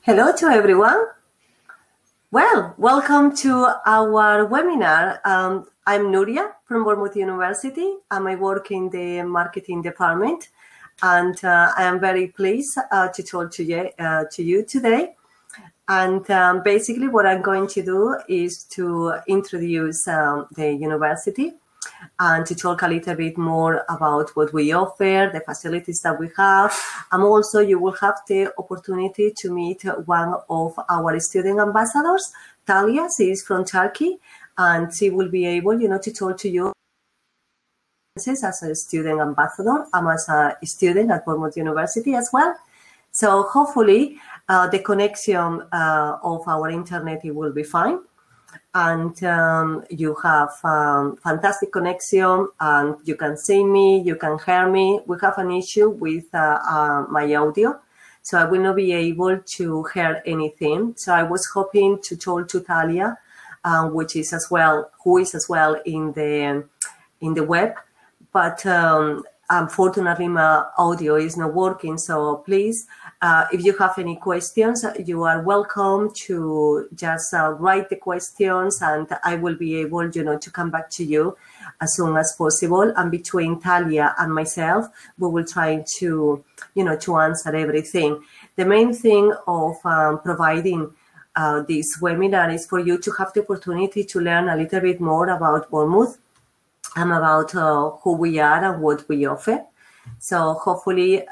Hello to everyone. Well, welcome to our webinar. I'm Nuria from Bournemouth University, and I work in the marketing department. And I am very pleased to talk to you today. And basically what I'm going to do is to introduce the university and to talk a little bit more about what we offer, the facilities that we have. And also you will have the opportunity to meet one of our student ambassadors. Talia, she is from Turkey, and she will be able, to talk to you as a student ambassador. I'm as a student at Bournemouth University as well. So hopefully the connection of our internet will be fine. And you have fantastic connection, and you can see me, you can hear me. We have an issue with my audio, so I will not be able to hear anything. So I was hoping to talk to Talia, who is as well in the web, but unfortunately my audio is not working. So please, if you have any questions, you are welcome to just write the questions, and I will be able, to come back to you as soon as possible. And between Talia and myself, we will try to, to answer everything. The main thing of providing this webinar is for you to have the opportunity to learn a little bit more about Bournemouth and about who we are and what we offer. So hopefully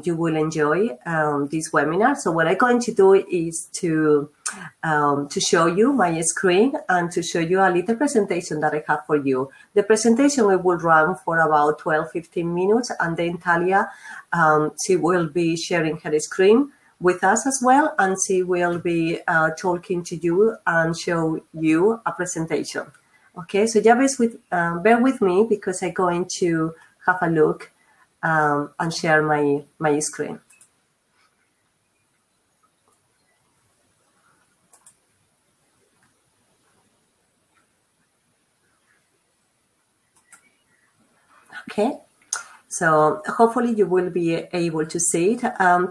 you will enjoy this webinar. So what I'm going to do is to show you my screen and to show you a little presentation that I have for you. The presentation will run for about 12-15 minutes, and then Talia, she will be sharing her screen with us as well, and she will be talking to you and show you a presentation. Okay, so just bear with me because I'm going to have a look and share my screen. Okay, so hopefully you will be able to see it.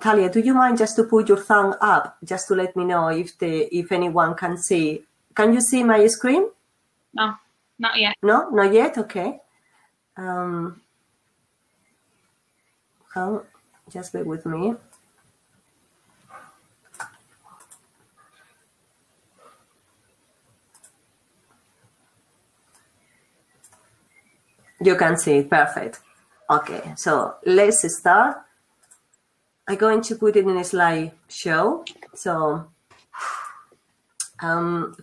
Talia, do you mind just to put your thumb up, just to let me know if anyone can see? Can you see my screen? No, not yet. No, not yet. Okay. Just bear with me. You can see it. Perfect. Okay, so let's start. I'm going to put it in a slideshow. So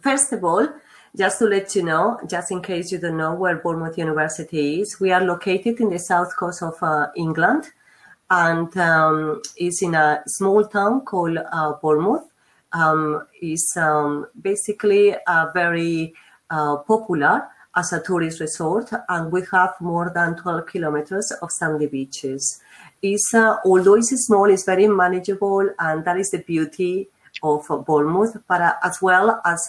first of all, just to let you know, just in case you don't know where Bournemouth University is, we are located in the south coast of England, and it's in a small town called Bournemouth. It's basically very popular as a tourist resort, and we have more than 12 kilometers of sandy beaches. Although it's small, it's very manageable, and that is the beauty of Bournemouth, but as well as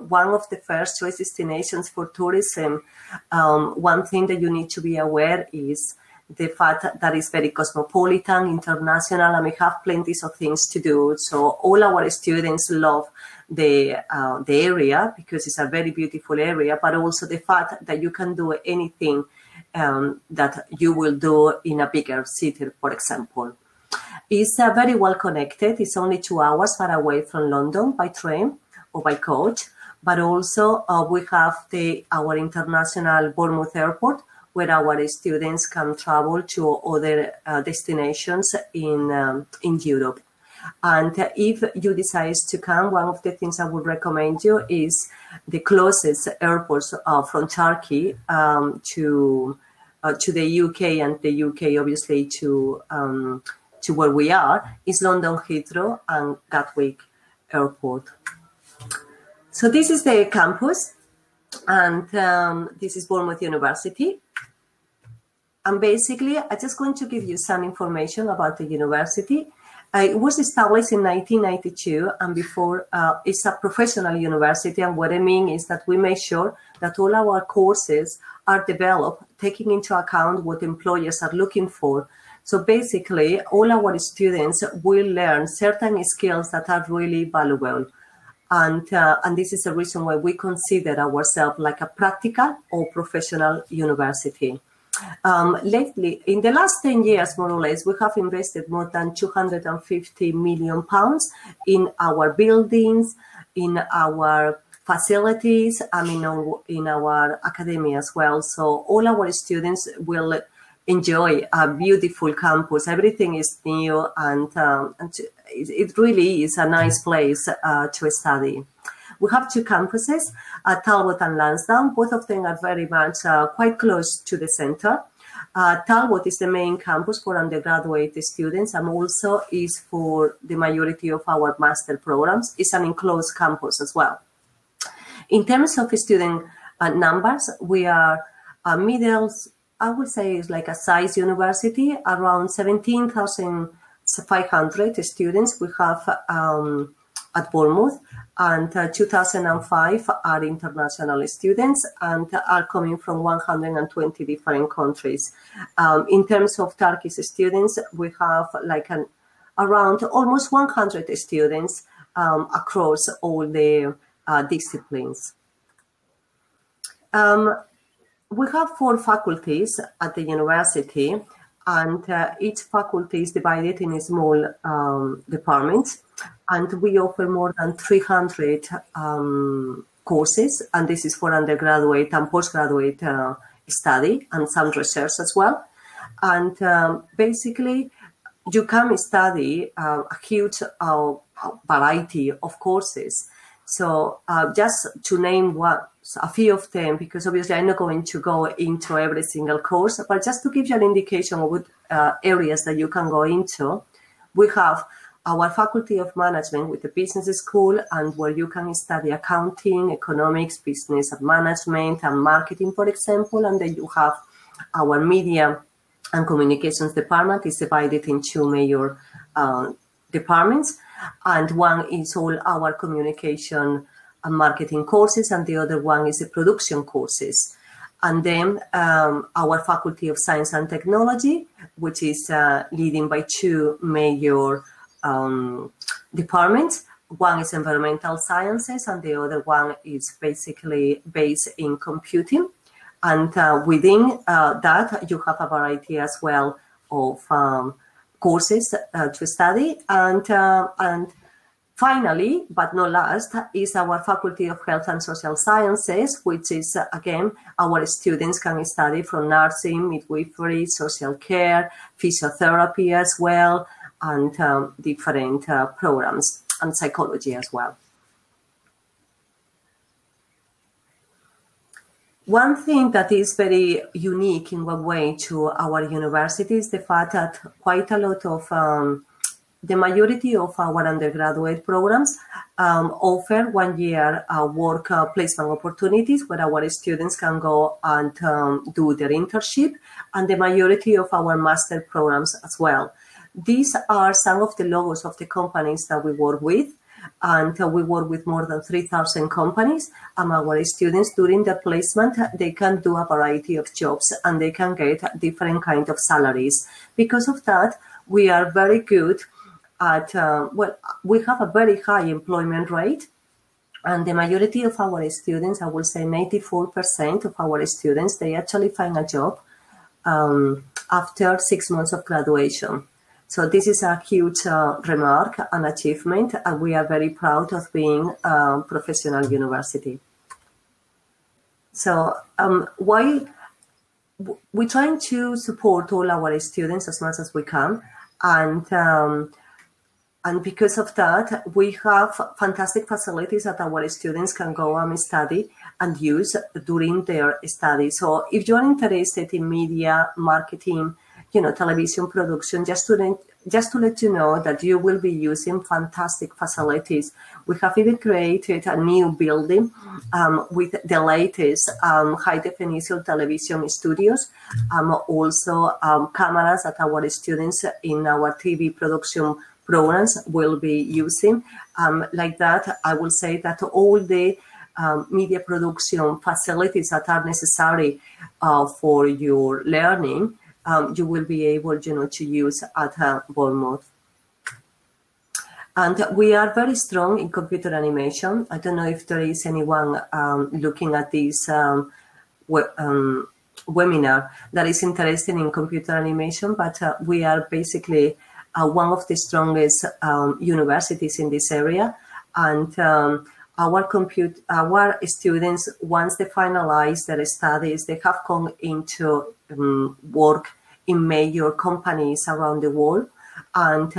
one of the first choice destinations for tourism. One thing that you need to be aware is the fact that it's very cosmopolitan, international, and we have plenty of things to do. So all our students love the area because it's a very beautiful area, but also the fact that you can do anything that you will do in a bigger city, for example. It's very well connected. It's only 2 hours far away from London by train or by coach, but also we have our international Bournemouth Airport, where our students can travel to other destinations in Europe. And if you decide to come, one of the things I would recommend you is the closest airports from Turkey to the UK, and the UK obviously to where we are is London Heathrow and Gatwick Airport. So this is the campus, and this is Bournemouth University. And basically, I'm just going to give you some information about the university. It was established in 1992, and before it's a professional university. And what I mean is that we make sure that all our courses are developed taking into account what employers are looking for. So basically, all our students will learn certain skills that are really valuable. And this is the reason why we consider ourselves like a practical or professional university. Lately, in the last 10 years, more or less, we have invested more than £250 million in our buildings, in our facilities, and in our academy as well. So all our students will enjoy a beautiful campus. Everything is new, and it really is a nice place to study. We have two campuses, Talbot and Lansdowne. Both of them are very much quite close to the center. Talbot is the main campus for undergraduate students and also is for the majority of our master programs. It's an enclosed campus as well. In terms of student numbers, we are I would say it's like a size university, around 17,500 students we have at Bournemouth, and 2005 are international students and are coming from 120 different countries. In terms of Turkish students, we have like around almost 100 students across all the disciplines. We have 4 faculties at the university, and each faculty is divided in small departments, and we offer more than 300 courses, and this is for undergraduate and postgraduate study and some research as well. And basically, you can study a huge variety of courses. So just to name a few of them, because obviously I'm not going to go into every single course, but just to give you an indication of what areas that you can go into, we have our Faculty of Management with the business school, and where you can study accounting, economics, business and management, and marketing, for example. And then you have our media and communications department. Is divided in 2 major departments, and one is all our communication and marketing courses, and the other one is the production courses. And then our Faculty of Science and Technology, which is leading by 2 major departments. One is environmental sciences, and the other one is basically based in computing. And within that, you have a variety as well of courses to study. And finally, but not last, is our Faculty of Health and Social Sciences, which is, again, our students can study from nursing, midwifery, social care, physiotherapy as well, and different programs, and psychology as well. One thing that is very unique in one way to our university is the fact that quite a lot of the majority of our undergraduate programs offer 1 year work placement opportunities where our students can go and do their internship, and the majority of our master programs as well. These are some of the logos of the companies that we work with, and we work with more than 3,000 companies. And our students, during their placement, they can do a variety of jobs and they can get different kinds of salaries. Because of that, we are very good at, we have a very high employment rate. And the majority of our students, I will say 94% of our students, they actually find a job after 6 months of graduation. So this is a huge remark and achievement, and we are very proud of being a professional university. So while we're trying to support all our students as much as we can, and because of that, we have fantastic facilities that our students can go and study and use during their study. So if you're interested in media, marketing, television production, just to let you know that you will be using fantastic facilities. We have even created a new building with the latest high definition television studios, also cameras that our students in our TV production programs will be using. Like that, I will say that all the media production facilities that are necessary for your learning, you will be able, to use at Bournemouth. And we are very strong in computer animation. I don't know if there is anyone looking at this webinar that is interested in computer animation, but we are basically one of the strongest universities in this area. And our students, once they finalize their studies, they have gone into work in major companies around the world. And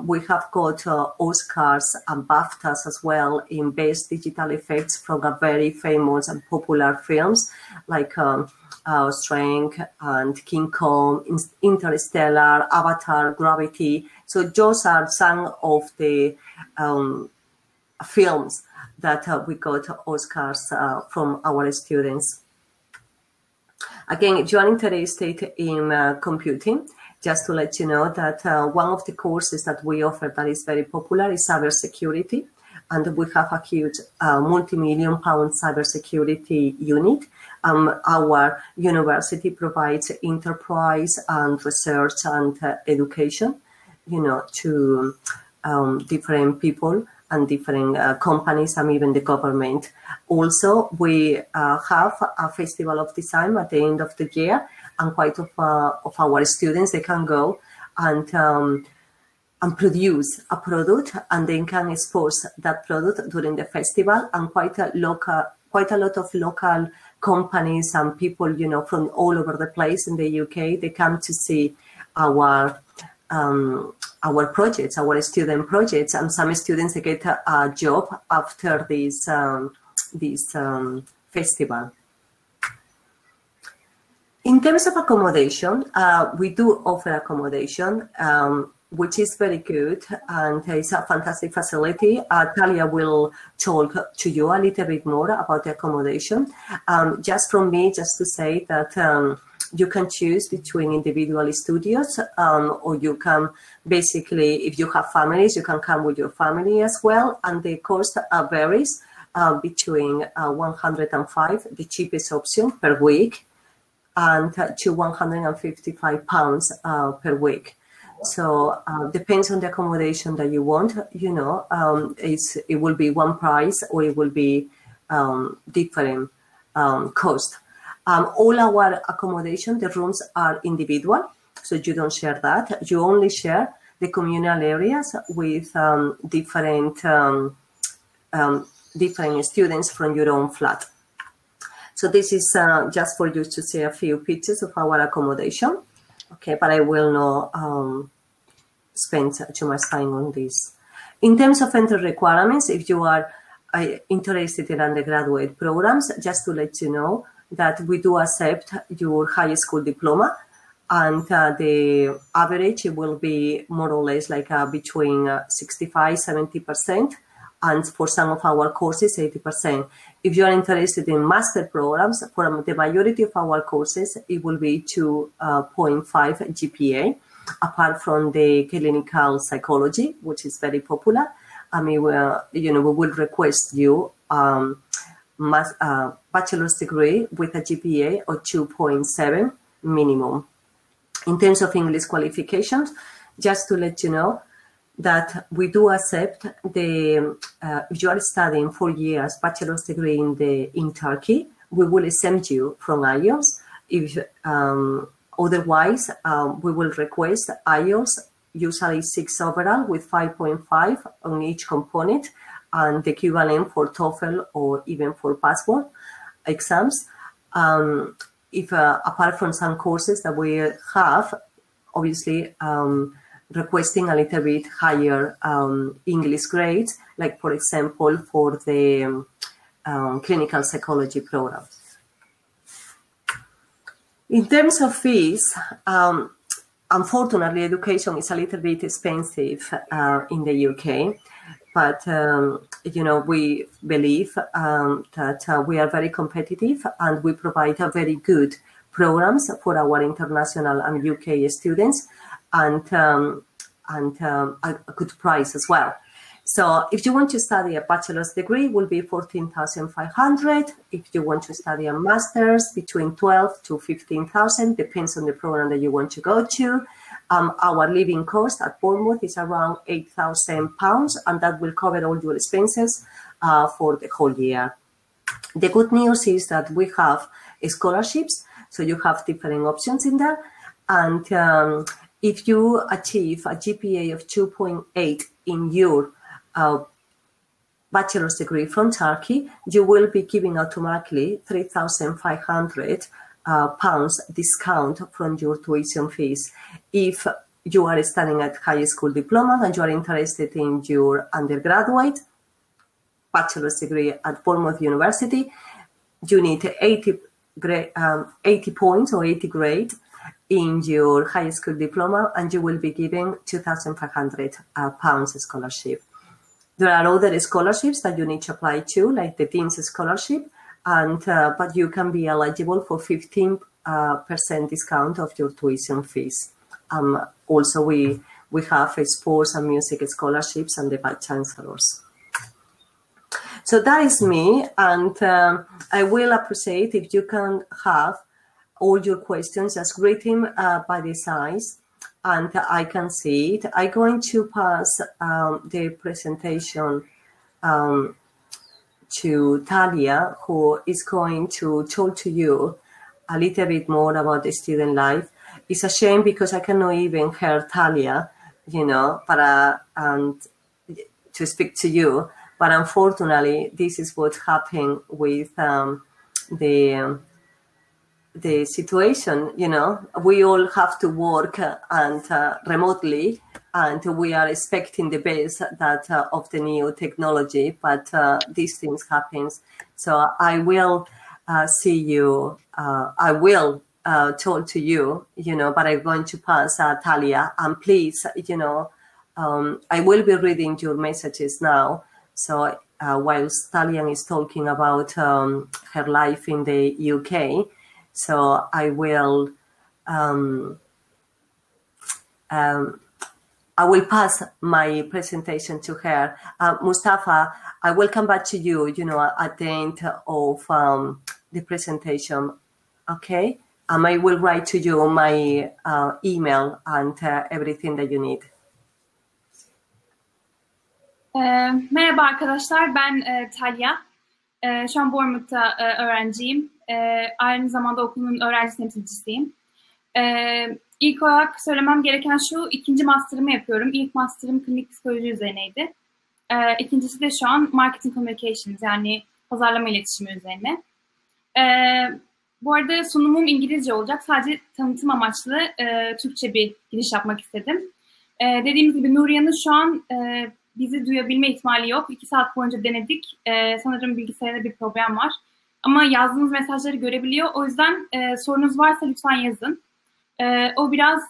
we have got Oscars and BAFTAs as well in Best Digital Effects from a very famous and popular films like Strength and King Kong, Interstellar, Avatar, Gravity. So those are some of the films that we got Oscars from our students. Again, if you are interested in computing, just to let you know that one of the courses that we offer that is very popular is cybersecurity. And we have a huge multi-million-pound cybersecurity unit. Our university provides enterprise and research and education, to different people and different companies and even the government. Also, we have a festival of design at the end of the year, and quite of our students, they can go and produce a product, and then can expose that product during the festival. And quite a lot of local companies and people, from all over the place in the UK, they come to see our projects, our student projects, and some students, they get a job after this festival. In terms of accommodation, we do offer accommodation, which is very good, and it's a fantastic facility. Talia will talk to you a little bit more about the accommodation. Just from me, just to say that you can choose between individual studios, or you can basically, if you have families, you can come with your family as well. And the cost varies between 105, the cheapest option per week, and to £155 per week. So depends on the accommodation that you want, it will be one price or it will be different cost. All our accommodation, the rooms are individual, so you don't share that. You only share the communal areas with different students from your own flat. So this is just for you to see a few pictures of our accommodation. Okay, but I will not spend too much time on this. In terms of entry requirements, if you are interested in undergraduate programs, just to let you know that we do accept your high school diploma, and the average will be more or less like between 65–70%. And for some of our courses, 80%. If you are interested in master programs, for the majority of our courses, it will be 2.5 GPA, apart from the clinical psychology, which is very popular. I mean, we will request you bachelor's degree with a GPA of 2.7 minimum. In terms of English qualifications, just to let you know, that we do accept the, if you are studying 4 years bachelor's degree in Turkey, we will exempt you from IELTS. If otherwise, we will request IELTS, usually 6 overall with 5.5 on each component, and the equivalent for TOEFL or even for passport exams. If apart from some courses that we have, obviously, requesting a little bit higher English grades, like for example, for the clinical psychology program. In terms of fees, unfortunately, education is a little bit expensive in the UK, but we believe that we are very competitive, and we provide a very good programs for our international and UK students, and a good price as well. So if you want to study a bachelor's degree, it will be 14,500. If you want to study a master's, between 12 to 15,000, depends on the program that you want to go to. Our living cost at Bournemouth is around £8,000, and that will cover all your expenses for the whole year. The good news is that we have scholarships, so you have different options in there. And if you achieve a GPA of 2.8 in your bachelor's degree from Turkey, you will be giving automatically £3,500 discount from your tuition fees. If you are studying at high school diploma and you are interested in your undergraduate bachelor's degree at Bournemouth University, you need 80 points or 80 grade in your high school diploma, and you will be given £2,500 scholarship. There are other scholarships that you need to apply to, like the Dean's Scholarship, and but you can be eligible for 15% discount of your tuition fees. Also, we have sports and music scholarships and the Vice Chancellors. So that is me, and I will appreciate if you can have all your questions just written by the size, and I can see it. I'm going to pass the presentation to Talia, who is going to talk to you a little bit more about the student life. It's a shame because I cannot even hear Talia, you know, but and to speak to you. But unfortunately, this is what happened with the situation. You know, we all have to work and remotely, and we are expecting the best that of the new technology. But these things happen. So I will see you. I will talk to you. You know, but I'm going to pass Talia. And please, you know, I will be reading your messages now. So whilst Talian is talking about her life in the UK, so I will pass my presentation to her. Mustafa, I will come back to you, you know, at the end of the presentation, okay? And I will write to you my email and everything that you need. Merhaba arkadaşlar, ben Talya. Şu an Bournemouth'ta öğrenciyim. Aynı zamanda okulun öğrenci temsilcisiyim. İlk olarak söylemem gereken şu, ikinci master'ımı yapıyorum. İlk master'ım klinik psikoloji üzerineydi. İkincisi de şu an marketing communications, yani pazarlama iletişimi üzerine. Bu arada sunumum İngilizce olacak. Sadece tanıtım amaçlı Türkçe bir giriş yapmak istedim. Dediğimiz gibi Nuriye'nin şu an bizi duyabilme ihtimali yok. 2 saat boyunca denedik. Sanırım bilgisayarda bir problem var. Ama yazdığınız mesajları görebiliyor. O yüzden sorunuz varsa lütfen yazın. O biraz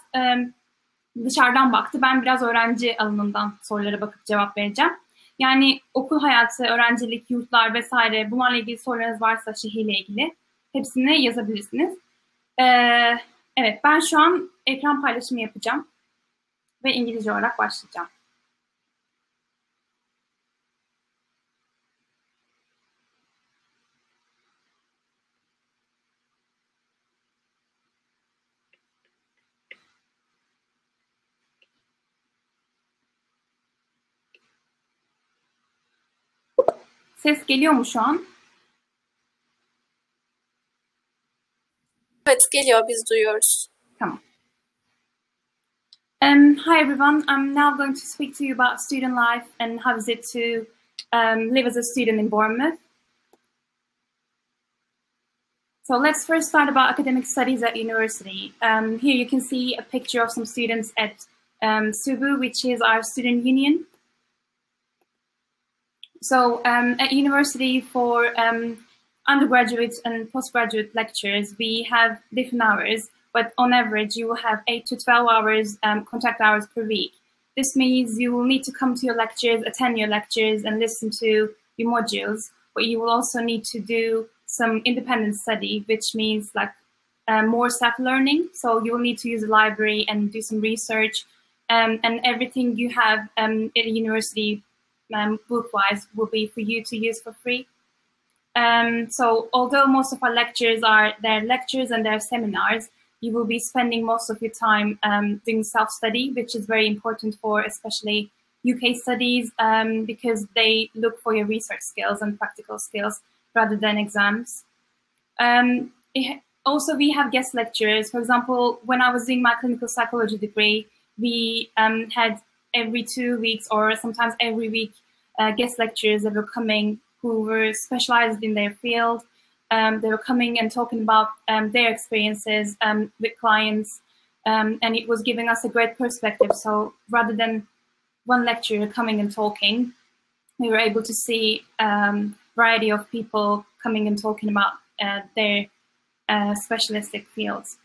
dışarıdan baktı. Ben biraz öğrenci alanından sorulara bakıp cevap vereceğim. Yani okul hayatı, öğrencilik, yurtlar vesaire bunlarla ilgili sorularınız varsa şehirle ilgili hepsini yazabilirsiniz. Evet, ben şu an ekran paylaşımı yapacağım ve İngilizce olarak başlayacağım. Ses geliyor mu şu an? Evet, geliyor. Biz duyuyoruz. Tamam. Hi everyone. I'm now going to speak to you about student life and how is it to live as a student in Bournemouth. So let's first start about academic studies at university. Here you can see a picture of some students at SUBU, which is our student union. So at university for undergraduate and postgraduate lectures, we have different hours, but on average you will have 8 to 12 hours contact hours per week. This means you will need to come to your lectures, attend your lectures and listen to your modules, but you will also need to do some independent study, which means like more self-learning. So you will need to use the library and do some research, and everything you have at a university book-wise will be for you to use for free. So although most of our lectures are their lectures and their seminars, you will be spending most of your time doing self-study, which is very important for especially UK studies because they look for your research skills and practical skills rather than exams. Also, we have guest lecturers. For example, when I was doing my clinical psychology degree, we had every 2 weeks or sometimes every week guest lecturers that were coming who were specialized in their field. They were coming and talking about their experiences with clients, and it was giving us a great perspective. So rather than one lecturer coming and talking, we were able to see a variety of people coming and talking about their specialistic fields.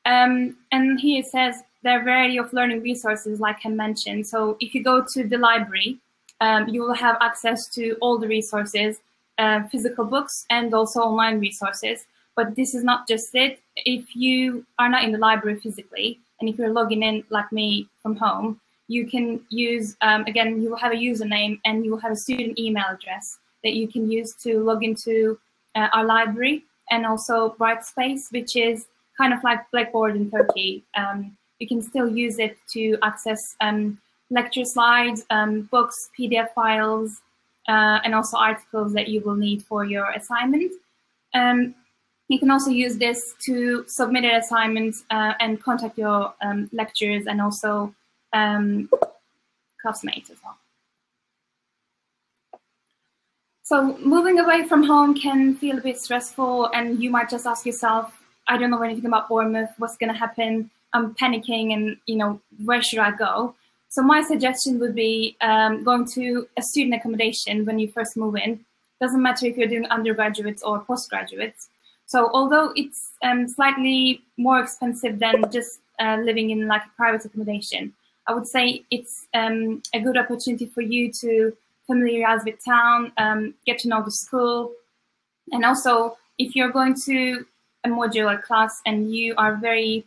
And here it says there are a variety of learning resources, like I mentioned. So if you go to the library, you will have access to all the resources, physical books and also online resources. But this is not just it. If you are not in the library physically, and if you're logging in like me from home, you can use, again, you will have a username and you will have a student email address that you can use to log into our library, and also Brightspace, which is kind of like Blackboard in Turkey. You can still use it to access lecture slides, books, PDF files, and also articles that you will need for your assignment. You can also use this to submit an assignment and contact your lecturers and also classmates as well. So moving away from home can feel a bit stressful, and you might just ask yourself, I don't know anything about Bournemouth, what's going to happen? I'm panicking and, where should I go? So my suggestion would be going to a student accommodation when you first move in. Doesn't matter if you're doing undergraduates or postgraduates. So although it's slightly more expensive than just living in like a private accommodation, I would say it's a good opportunity for you to familiarize with town, get to know the school. And also, if you're going to a modular class and you are very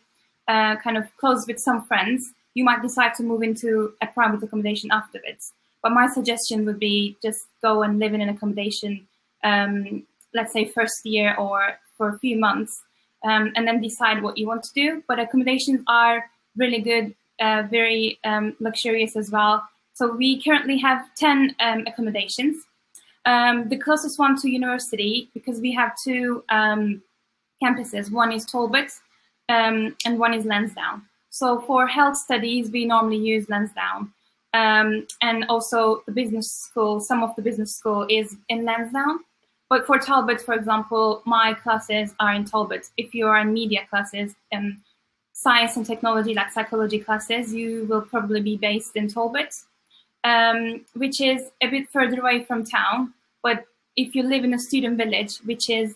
kind of close with some friends, you might decide to move into a private accommodation afterwards. But my suggestion would be just go and live in an accommodation, let's say first year or for a few months, and then decide what you want to do. But accommodations are really good, very luxurious as well. So we currently have 10 accommodations. The closest one to university, because we have two campuses, one is Talbot and one is Lansdowne. So for health studies, we normally use Lansdowne. And also the business school, some of the business school is in Lansdowne. But for Talbot, for example, my classes are in Talbot. If you are in media classes and science and technology, like psychology classes, you will probably be based in Talbot, which is a bit further away from town. But if you live in a student village, which is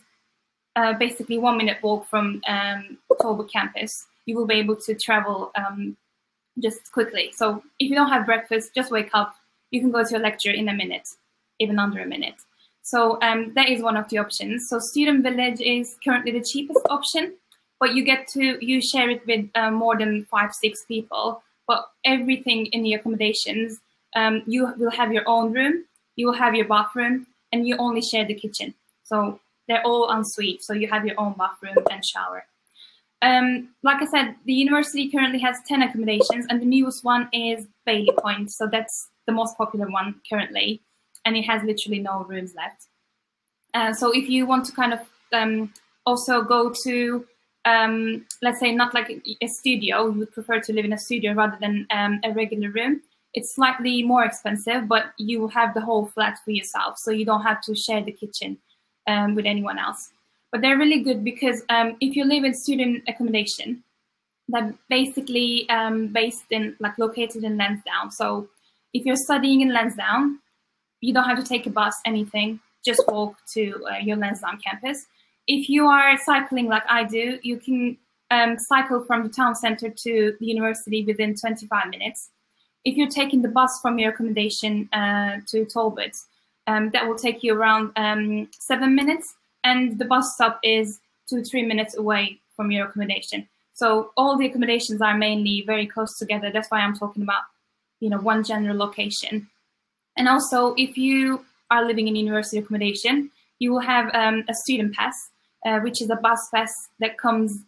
basically 1 minute walk from Talbot campus, you will be able to travel just quickly. So if you don't have breakfast, just wake up. You can go to a lecture in a minute, even under a minute. So that is one of the options. So student village is currently the cheapest option, but you share it with more than 5-6 people. But everything in the accommodations, you will have your own room, you will have your bathroom, and you only share the kitchen. So they're all en suite. So you have your own bathroom and shower. Like I said, the university currently has 10 accommodations, and the newest one is Bailey Point. So that's the most popular one currently, and it has literally no rooms left. So if you want to kind of also go to, let's say not like a studio, you would prefer to live in a studio rather than a regular room, it's slightly more expensive, but you will have the whole flat for yourself. So you don't have to share the kitchen with anyone else. But they're really good because if you live in student accommodation, they're basically located in Lansdowne. So if you're studying in Lansdowne, you don't have to take a bus, anything, just walk to your Lansdowne campus. If you are cycling like I do, you can cycle from the town center to the university within 25 minutes. If you're taking the bus from your accommodation to Talbot, that will take you around 7 minutes. And the bus stop is 2-3 minutes away from your accommodation. So all the accommodations are mainly very close together. That's why I'm talking about, one general location. And also, if you are living in university accommodation, you will have a student pass, which is a bus pass that comes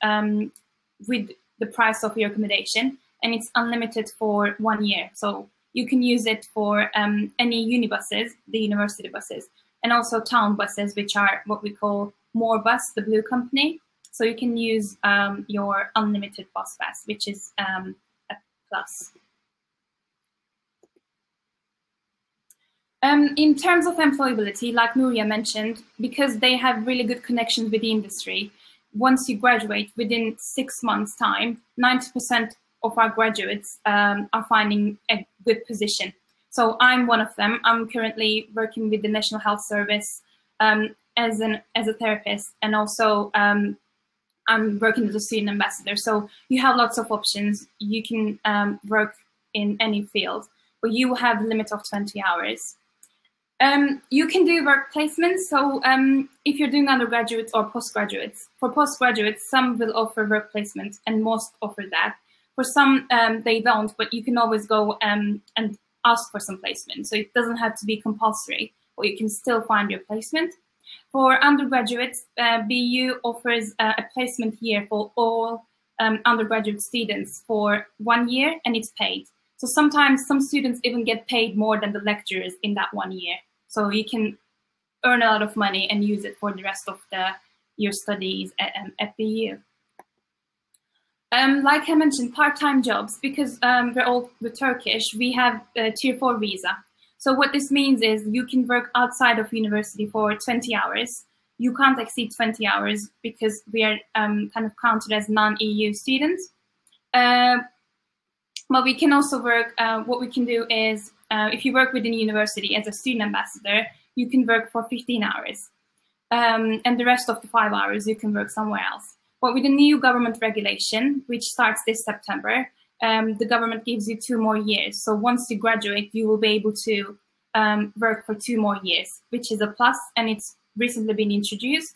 with the price of your accommodation, and it's unlimited for 1 year. So you can use it for any uni buses, the university buses, and also town buses, which are what we call More Bus, the blue company. So you can use your unlimited bus pass, which is a plus. In terms of employability, like Nuria mentioned, because they have really good connections with the industry, once you graduate, within 6 months' time, 90% of our graduates are finding a good position. So I'm one of them. I'm currently working with the National Health Service as a therapist, and also I'm working as a student ambassador. So you have lots of options. You can work in any field, but you have a limit of 20 hours. You can do work placements. So if you're doing undergraduates or postgraduates, for postgraduates, some will offer work placement, and most offer that. For some, they don't, but you can always go and ask for some placement. So it doesn't have to be compulsory, but you can still find your placement. For undergraduates, BU offers a placement year for all undergraduate students for 1 year, and it's paid. So sometimes some students even get paid more than the lecturers in that 1 year. So you can earn a lot of money and use it for the rest of your studies at BU. Like I mentioned, part-time jobs, because we're Turkish, we have a Tier 4 visa. So what this means is you can work outside of university for 20 hours. You can't exceed 20 hours because we are kind of counted as non-EU students. But we can also work, what we can do is, if you work within university as a student ambassador, you can work for 15 hours. And the rest of the 5 hours, you can work somewhere else. But with the new government regulation, which starts this September, the government gives you 2 more years. So once you graduate, you will be able to work for 2 more years, which is a plus, and it's recently been introduced.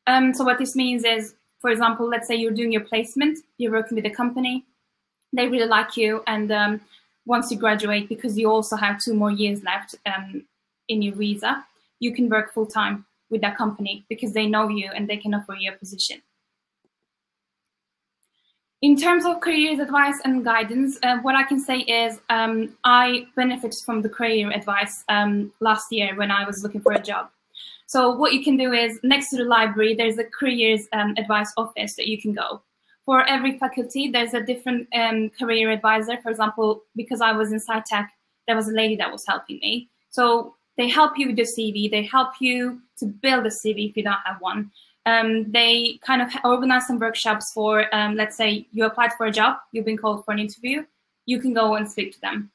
So what this means is, for example, let's say you're doing your placement, you're working with a company, they really like you, and once you graduate, because you also have 2 more years left in your visa, you can work full-time with that company because they know you and they can offer you a position. In terms of careers advice and guidance, what I can say is I benefited from the career advice last year when I was looking for a job. So what you can do is, next to the library, there's a careers advice office that you can go. For every faculty, there's a different career advisor. For example, because I was in SciTech, there was a lady that was helping me. So they help you with your CV. They help you to build a CV if you don't have one. They kind of organize some workshops for, let's say you applied for a job, you've been called for an interview, you can go and speak to them.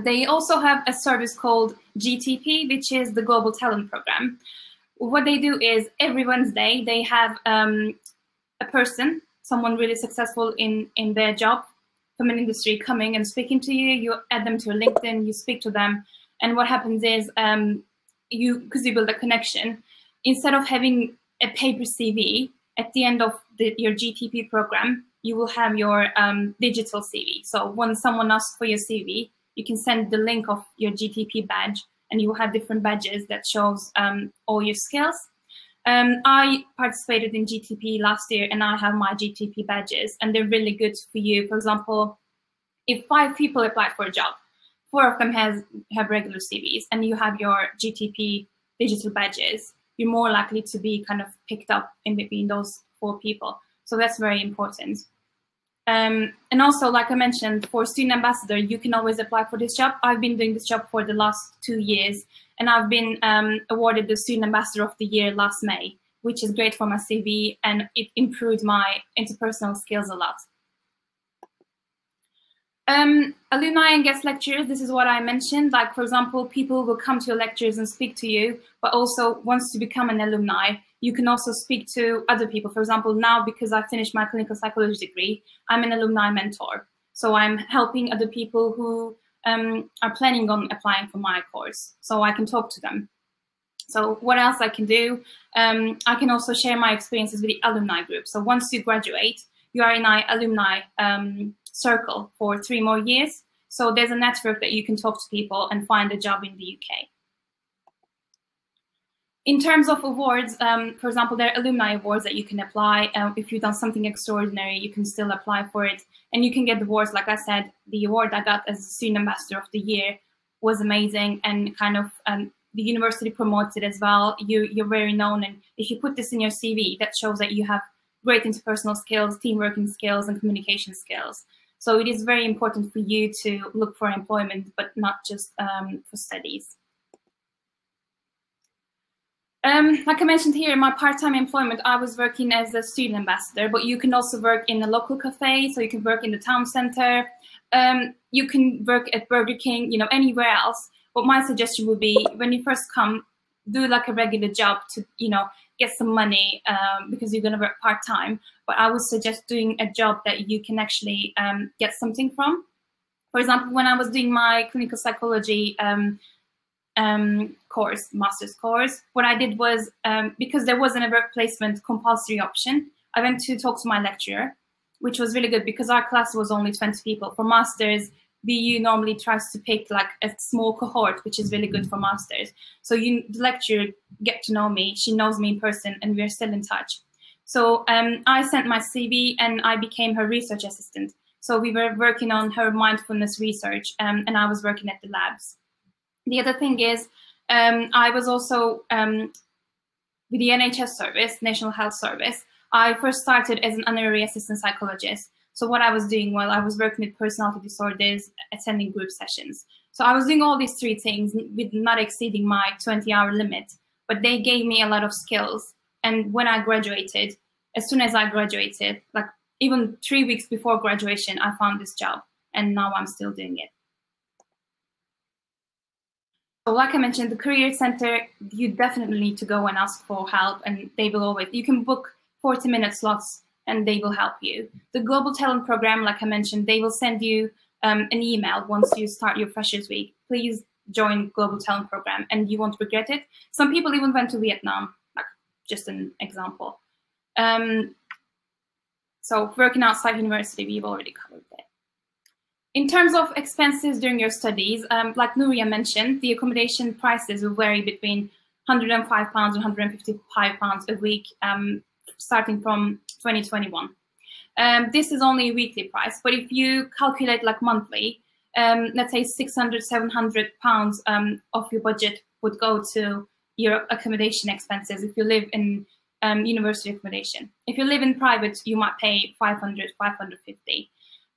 They also have a service called GTP, which is the Global Talent Program. What they do is every Wednesday, they have a person, someone really successful in their job from an industry, coming and speaking to you. You add them to your LinkedIn, you speak to them. And what happens is, because you build a connection, instead of having a paper CV, at the end of your GTP program, you will have your digital CV. So when someone asks for your CV, you can send the link of your GTP badge, and you will have different badges that shows all your skills. I participated in GTP last year, and I have my GTP badges, and they're really good for you. For example, if 5 people apply for a job, 4 of them have regular CVs, and you have your GTP digital badges, you're more likely to be kind of picked up in between those 4 people. So that's very important. And also, like I mentioned, for student ambassador, you can always apply for this job. I've been doing this job for the last 2 years, and I've been awarded the Student Ambassador of the Year last May, which is great for my CV, and it improved my interpersonal skills a lot. Alumni and guest lecturers, this is what I mentioned. Like, for example, people will come to your lectures and speak to you, but also once you become an alumni, you can also speak to other people. For example, now, because I finished my clinical psychology degree, I'm an alumni mentor. So I'm helping other people who are planning on applying for my course, so I can talk to them. So what else I can do? I can also share my experiences with the alumni group. So once you graduate, you are in our alumni circle for 3 more years. So there's a network that you can talk to people and find a job in the UK. In terms of awards, for example, there are alumni awards that you can apply. If you've done something extraordinary, you can still apply for it. And you can get awards. Like I said, the award I got as Student Ambassador of the Year was amazing, and kind of the university promotes it as well. You're very known, and if you put this in your CV, that shows that you have great interpersonal skills, team working skills, and communication skills. So it is very important for you to look for employment, but not just for studies. Like I mentioned here, in my part-time employment, I was working as a student ambassador, but you can also work in a local cafe, so you can work in the town center, you can work at Burger King, you know, anywhere else. But my suggestion would be, when you first come, do like a regular job to, you know, get some money because you're going to work part-time. But I would suggest doing a job that you can actually get something from. For example, when I was doing my clinical psychology course, master's course, what I did was, because there wasn't a work placement compulsory option, I went to talk to my lecturer, which was really good because our class was only 20 people. For masters, BU normally tries to pick like a small cohort, which is really good for masters. So the lecturer get to know me, she knows me in person, and we're still in touch. So I sent my CV and I became her research assistant. So we were working on her mindfulness research, and I was working at the labs. The other thing is, I was also with the NHS service, National Health Service. I first started as an honorary assistant psychologist. So what I was doing while I was working with personality disorders, attending group sessions. So I was doing all these three things with not exceeding my 20-hour limit, but they gave me a lot of skills. And when I graduated, as soon as I graduated, like even 3 weeks before graduation, I found this job, and now I'm still doing it. So like I mentioned, the Career Center, you definitely need to go and ask for help, and they will always, you can book 40-minute slots and they will help you. The Global Talent Program, like I mentioned, they will send you an email once you start your Freshers Week. Please join Global Talent Program and you won't regret it. Some people even went to Vietnam, like just an example. So working outside university, we've already covered that. In terms of expenses during your studies, like Nuria mentioned, the accommodation prices will vary between £105 and £155 a week, starting from 2021. This is only a weekly price, but if you calculate like monthly, let's say £600, £700 of your budget would go to your accommodation expenses if you live in university accommodation. If you live in private, you might pay £500,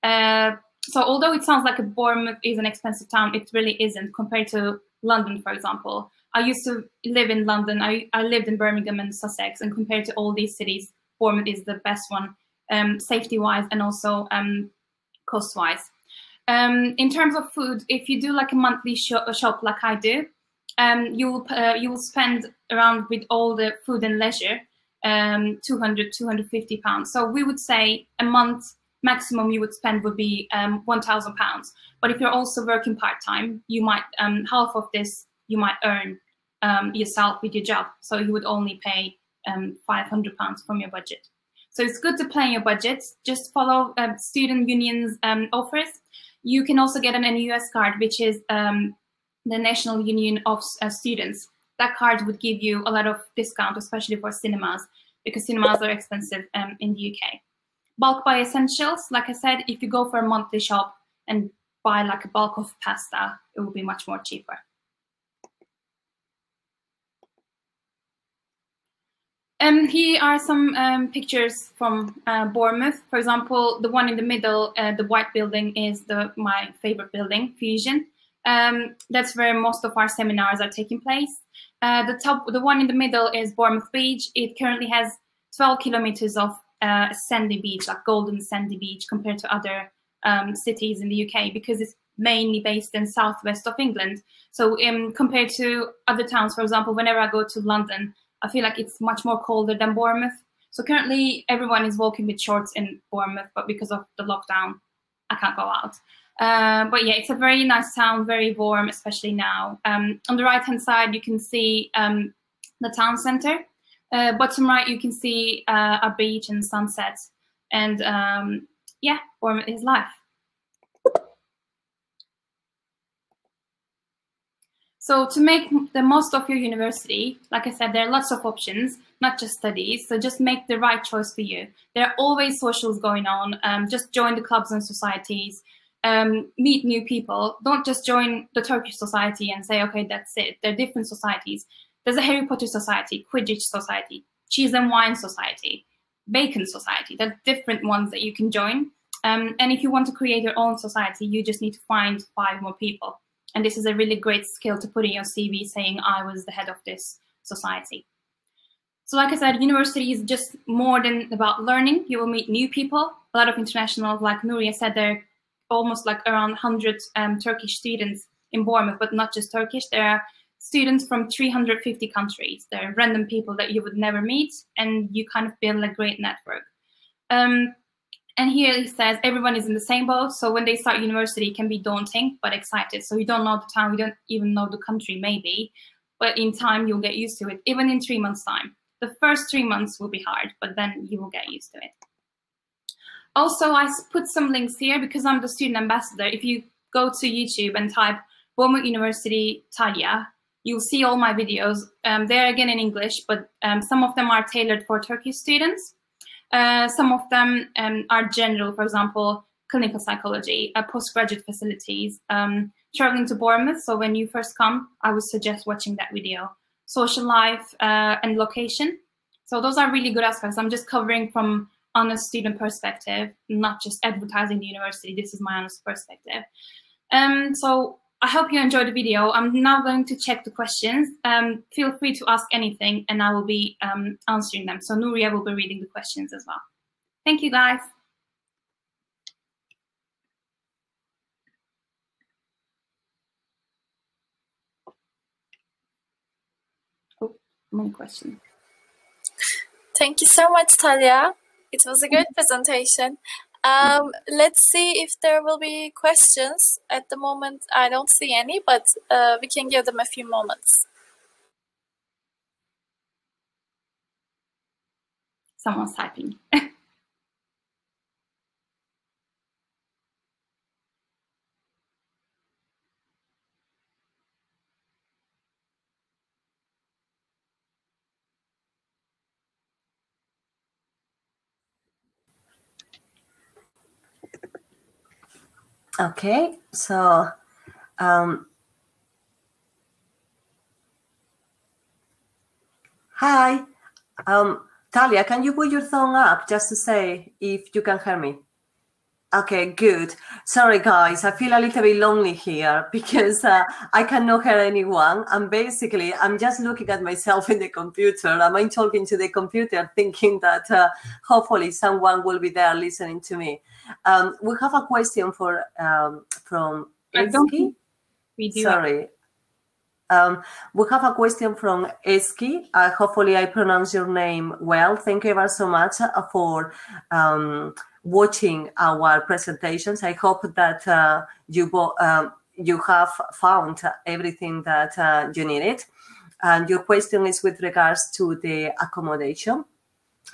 £550. So although it sounds like Bournemouth is an expensive town, it really isn't compared to London, for example. I used to live in London. I lived in Birmingham and Sussex, and compared to all these cities, Bournemouth is the best one, safety-wise and also cost-wise. In terms of food, if you do like a monthly shop like I do, you will spend around, with all the food and leisure, £200, £250. So we would say a month maximum you would spend would be £1,000. But if you're also working part-time, you might, half of this you might earn yourself with your job. So you would only pay £500 from your budget. So it's good to plan your budget. Just follow student unions offers. You can also get an NUS card, which is the National Union of Students. That card would give you a lot of discount, especially for cinemas, because cinemas are expensive in the UK. Bulk buy essentials, like I said, if you go for a monthly shop and buy like a bulk of pasta, it will be much more cheaper. Here are some pictures from Bournemouth. For example, the one in the middle, the white building, is my favorite building, Fusion. That's where most of our seminars are taking place. The one in the middle is Bournemouth Beach. It currently has 12 kilometers of sandy beach, like golden sandy beach, compared to other cities in the UK, because it's mainly based in southwest of England. So compared to other towns, for example, whenever I go to London, I feel like it's much more colder than Bournemouth. So currently everyone is walking with shorts in Bournemouth, but because of the lockdown, I can't go out. But yeah, it's a very nice town, very warm, especially now. On the right-hand side, you can see the town centre. Bottom right, you can see a beach and sunset. And yeah, Bournemouth is life. So to make the most of your university, like I said, there are lots of options, not just studies. So just make the right choice for you. There are always socials going on. Just join the clubs and societies. Meet new people. Don't just join the Turkish society and say, okay, that's it. There are different societies. There's a Harry Potter society, Quidditch society, cheese and wine society, bacon society. There are different ones that you can join. And if you want to create your own society, you just need to find 5 more people. And this is a really great skill to put in your CV, saying I was the head of this society. So like I said, university is just more than about learning. You will meet new people, a lot of internationals. Like Nuria said, there are almost like around 100 Turkish students in Bournemouth, but not just Turkish. There are students from 350 countries. There are random people that you would never meet, and you kind of build a great network. And here it says everyone is in the same boat. So when they start university, it can be daunting, but excited. So you don't know the town, you don't even know the country maybe, but in time you'll get used to it, even in 3 months' time. The first 3 months will be hard, but then you will get used to it. Also, I put some links here because I'm the student ambassador. If you go to YouTube and type Bournemouth University Talya, you'll see all my videos. They're again in English, but some of them are tailored for Turkish students. Some of them are general, for example, clinical psychology, postgraduate facilities, traveling to Bournemouth. So when you first come, I would suggest watching that video. Social life and location. So those are really good aspects. I'm just covering from honest student perspective, not just advertising the university. This is my honest perspective. So I hope you enjoyed the video. I'm now going to check the questions. Feel free to ask anything and I will be answering them. So Nuria will be reading the questions as well. Thank you, guys. Oh, many questions. Thank you so much, Talya. It was a good presentation. Let's see if there will be questions. At the moment, I don't see any, but we can give them a few moments. Someone's typing. Okay, so hi, Talya, can you put your thumb up just to say if you can hear me? Okay, good. Sorry, guys, I feel a little bit lonely here because I cannot hear anyone. And basically, I'm just looking at myself in the computer. I'm talking to the computer thinking that hopefully someone will be there listening to me. We have a question from Eski. Sorry. We have a question from Eski. Hopefully I pronounce your name well. Thank you ever so much for watching our presentations. I hope that you have found everything that you needed. And your question is with regards to the accommodation.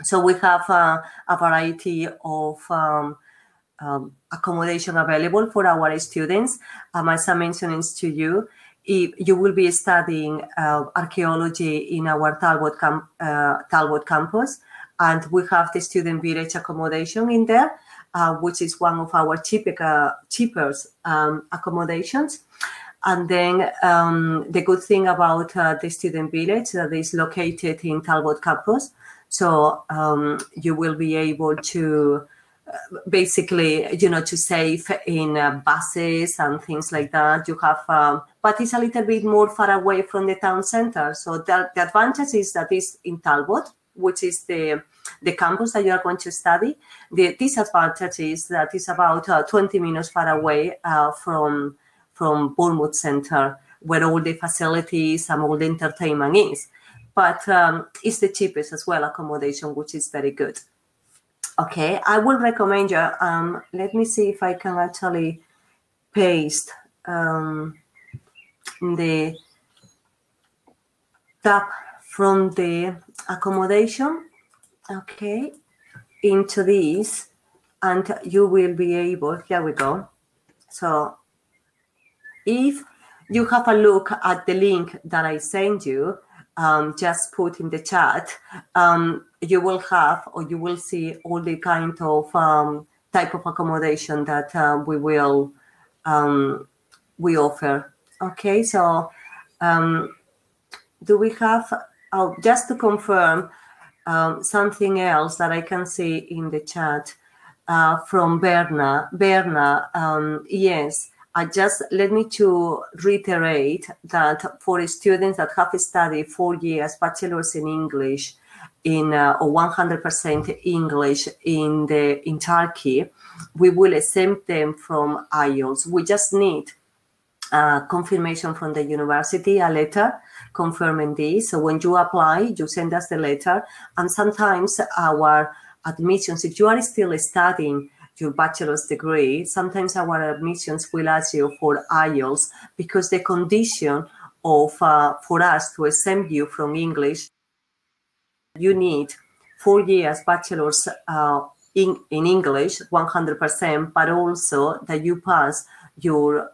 So we have a variety of accommodation available for our students. As I mentioned to you, if you will be studying archaeology in our Talbot campus, and we have the student village accommodation in there, which is one of our cheapest accommodations. And then the good thing about the student village that is located in Talbot campus, so you will be able to basically, to save in buses and things like that. You have, but it's a little bit more far away from the town center. So the advantage is that it's in Talbot, which is the campus that you are going to study. The disadvantage is that it's about 20 minutes far away from Bournemouth Center, where all the facilities and all the entertainment is. But it's the cheapest as well accommodation, which is very good. Okay, I will recommend you. Let me see if I can actually paste the tab from the accommodation, okay, into this, and you will be able, here we go. So if you have a look at the link that I sent you, just put in the chat, you will have, or you will see all the kind of type of accommodation that we offer. Okay, so do we have, just to confirm, something else that I can see in the chat from Berna. Yes, let me to reiterate that for students that have studied 4 years bachelor's in English or 100% English in Turkey, we will exempt them from IELTS. We just need confirmation from the university, a letter confirming this. So when you apply, you send us the letter, and sometimes our admissions, if you are still studying your bachelor's degree, sometimes our admissions will ask you for IELTS, because the condition of for us to exempt you from English, you need 4 years bachelor's in English, 100%, but also that you pass your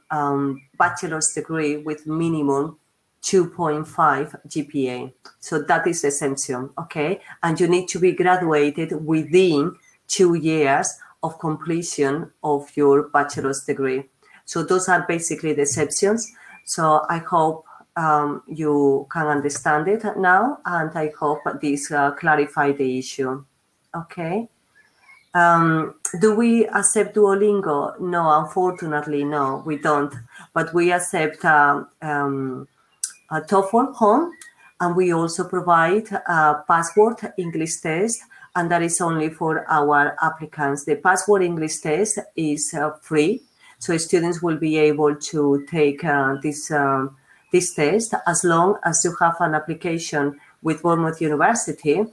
bachelor's degree with minimum 2.5 GPA. So that is the exemption, okay? And you need to be graduated within 2 years of completion of your bachelor's degree. So those are basically the exceptions. So I hope you can understand it now, and I hope this clarifies the issue, okay? Do we accept Duolingo? No, unfortunately, no, we don't. But we accept a TOEFL home, and we also provide a password English test, and that is only for our applicants. The password English test is free, so students will be able to take this test as long as you have an application with Bournemouth University,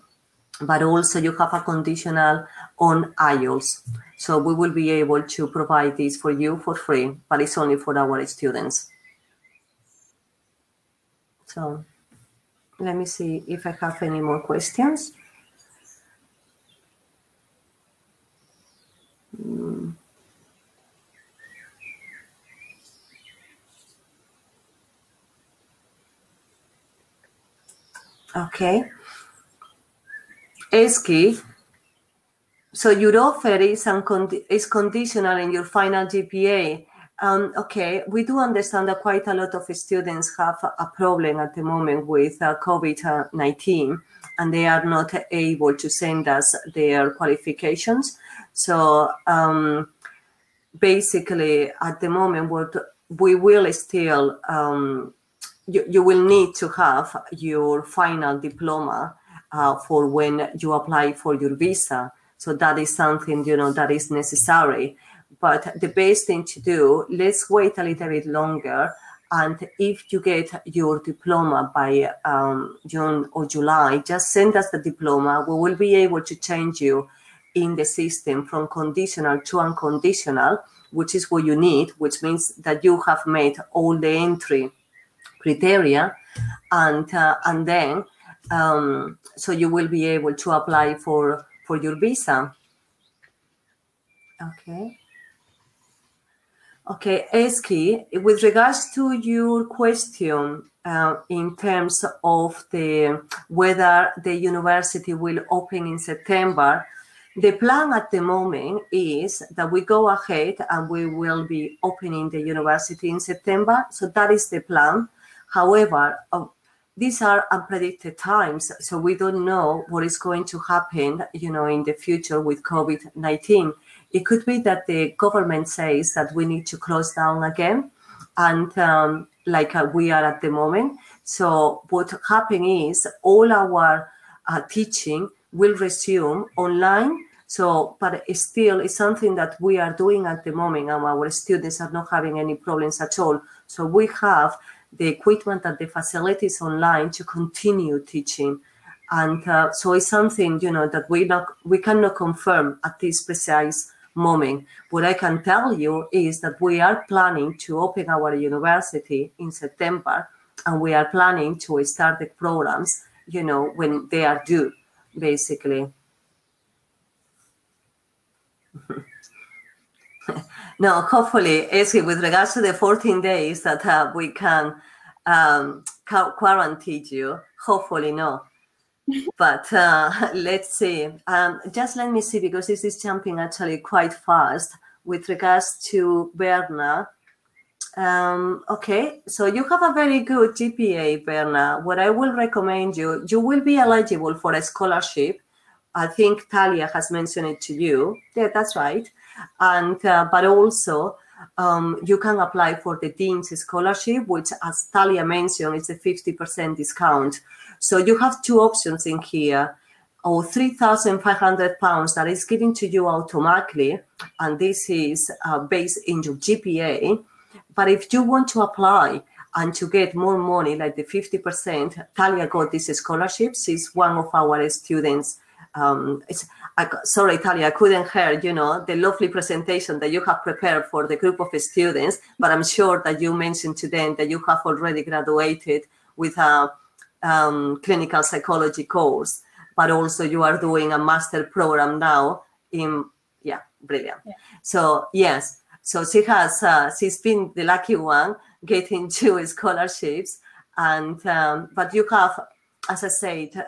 but also you have a conditional on IELTS. So we will be able to provide this for you for free, but it's only for our students. So let me see if I have any more questions. Okay. Eski, so your offer is conditional in your final GPA. Okay, we do understand that quite a lot of students have a problem at the moment with COVID-19, and they are not able to send us their qualifications. So basically, at the moment, what we will still, you will need to have your final diploma for when you apply for your visa. So that is something, that is necessary. But the best thing to do, let's wait a little bit longer. And if you get your diploma by June or July, just send us the diploma. We will be able to change you in the system from conditional to unconditional, which is what you need, which means that you have made all the entry criteria. And then, so you will be able to apply for your visa. Okay. Okay, Eski, with regards to your question in terms of whether the university will open in September, the plan at the moment is that we go ahead and we will be opening the university in September. So that is the plan. However, these are unpredicted times, so we don't know what is going to happen, in the future with COVID-19. It could be that the government says that we need to close down again, and like we are at the moment. So what happens is all our teaching will resume online. So, but still, it's something that we are doing at the moment, and our students are not having any problems at all. So we have the equipment and the facilities online to continue teaching. And so it's something, that we cannot confirm at this precise moment. What I can tell you is that we are planning to open our university in September, and we are planning to start the programs, when they are due, basically. No, hopefully, Esky, with regards to the 14 days that we can quarantine you, hopefully no. But let's see. Just let me see, because this is jumping actually quite fast with regards to Berna. Okay, so you have a very good GPA, Berna. What I will recommend you, you will be eligible for a scholarship. I think Talia has mentioned it to you. Yeah, that's right. And but also you can apply for the Dean's Scholarship, which, as Talia mentioned, is a 50% discount. So you have two options in here, or £3,500 that is given to you automatically, and this is based in your GPA. But if you want to apply and to get more money, like the 50%, Talia got this scholarship. She's one of our students. Sorry, Talia, I couldn't hear, the lovely presentation that you have prepared for the group of students, but I'm sure that you mentioned to them that you have already graduated with a clinical psychology course, but also you are doing a master program now brilliant. Yeah. So, yes. So she's been the lucky one getting 2 scholarships, and but you have, as I said,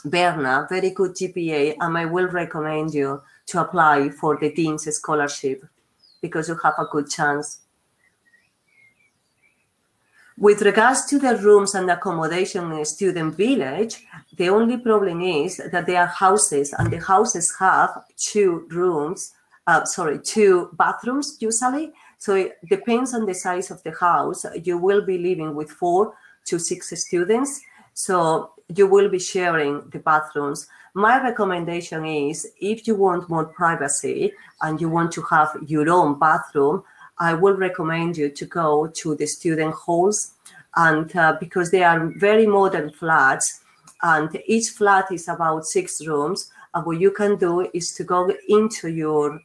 Berna, very good GPA, and I will recommend you to apply for the Dean's Scholarship because you have a good chance. With regards to the rooms and accommodation in Student Village, the only problem is that they are houses, and the houses have 2 bathrooms usually. So it depends on the size of the house. You will be living with 4 to 6 students. So you will be sharing the bathrooms. My recommendation is, if you want more privacy and you want to have your own bathroom, I will recommend you to go to the student halls, and because they are very modern flats, and each flat is about 6 rooms. And what you can do is to go into your,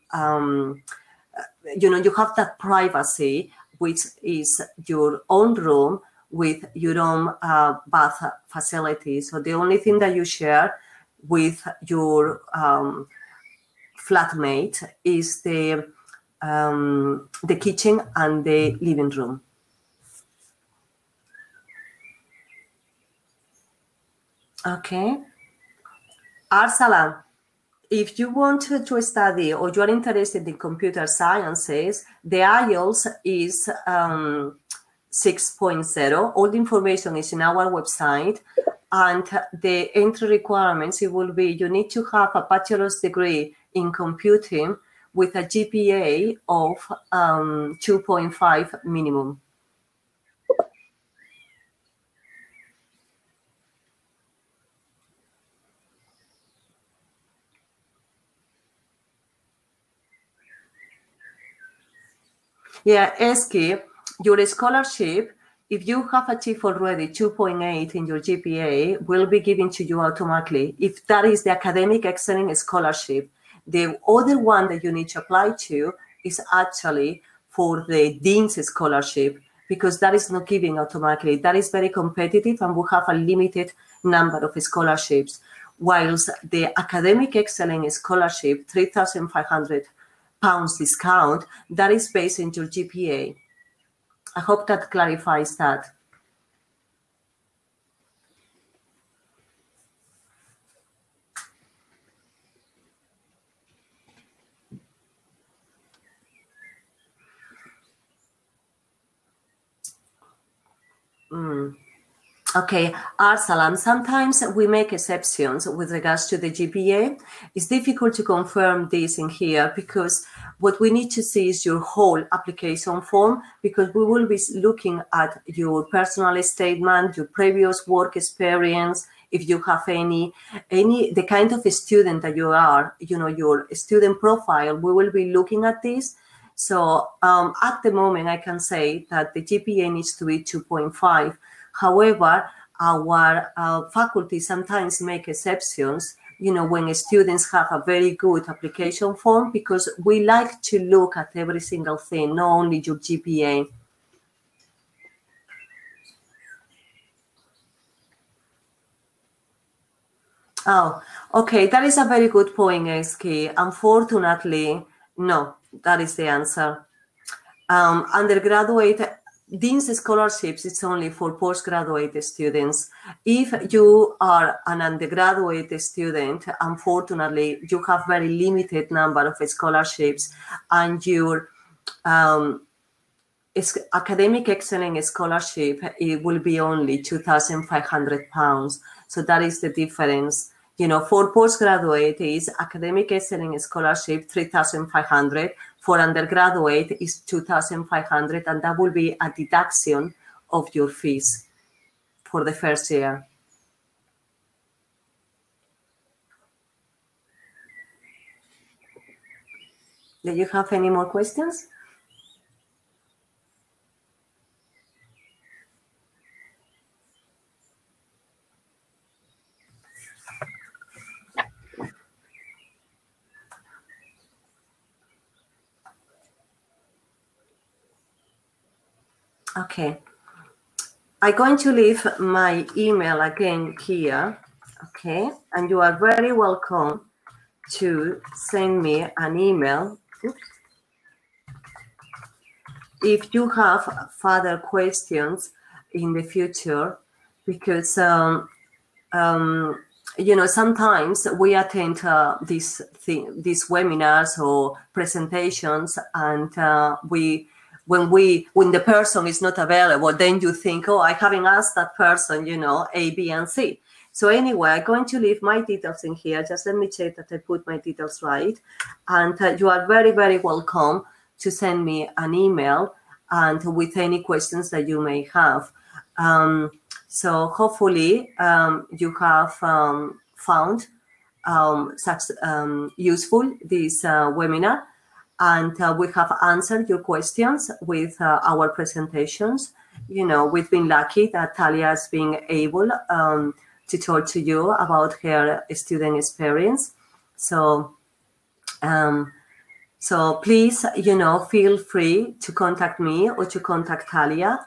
you have that privacy, which is your own room with your own bath facility. So the only thing that you share with your flatmate is the kitchen and the living room. Okay. Arsalan, if you want to study or you are interested in computer sciences, the IELTS is 6.0. All the information is in our website, and the entry requirements, it will be, you need to have a bachelor's degree in computing with a GPA of 2.5 minimum. Yeah, Eski, your scholarship, if you have achieved already 2.8 in your GPA, will be given to you automatically. If that is the academic excellence scholarship, the other one that you need to apply to is actually for the Dean's Scholarship, because that is not given automatically. That is very competitive, and we have a limited number of scholarships. Whilst the academic excellence scholarship, £3,500 discount, that is based on your GPA. I hope that clarifies that. Okay, Arsalan, sometimes we make exceptions with regards to the GPA. It's difficult to confirm this in here because what we need to see is your whole application form, because we will be looking at your personal statement, your previous work experience, if you have any the kind of student that you are, your student profile, we will be looking at this. So at the moment, I can say that the GPA needs to be 2.5. However, our faculty sometimes make exceptions, when students have a very good application form, because we like to look at every single thing, not only your GPA. Oh, okay. That is a very good point, Eski. Unfortunately, No, that is the answer. Undergraduate, these scholarships, it's only for postgraduate students. If you are an undergraduate student, unfortunately, you have very limited number of scholarships, and your academic excellence scholarship, it will be only £2,500. So that is the difference. You know, for postgraduate is academic excellence scholarship 3,500. For undergraduate is 2,500, and that will be a deduction of your fees for the first year. Do you have any more questions? Okay, I'm going to leave my email again here, okay? And you are very welcome to send me an email. Oops. If you have further questions in the future, because you know, sometimes we attend these webinars or presentations, and when the person is not available, then you think, oh, I haven't asked that person, you know, A, B, and C. So anyway, I'm going to leave my details in here. Just let me check that I put my details right. And you are very, very welcome to send me an email and with any questions that you may have. So hopefully you have found such useful this webinar. And we have answered your questions with our presentations. You know, we've been lucky that Talia has been able to talk to you about her student experience. So, so please, you know, feel free to contact me or to contact Talia.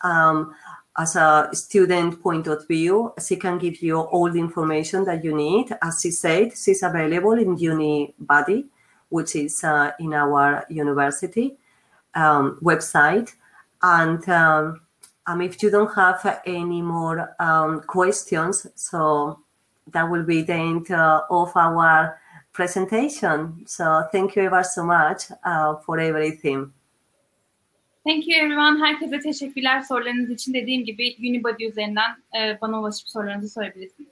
As a student point of view, she can give you all the information that you need. As she said, she's available in Unibody, which is in our university website. And if you don't have any more questions, so that will be the end of our presentation. So thank you ever so much for everything. Thank you everyone. Herkese teşekkürler sorularınız için. Dediğim gibi Unibody üzerinden bana ulaşıp sorularınızı sorabilirsiniz.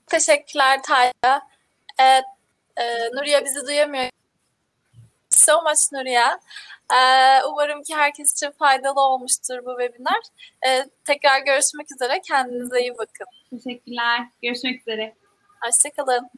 Teşekkürler Talya. Evet, Nuriye bizi duyamıyor. So much Nuriye. Umarım ki herkes için faydalı olmuştur bu webinar. Tekrar görüşmek üzere. Kendinize iyi bakın. Teşekkürler. Görüşmek üzere. Hoşça kalın.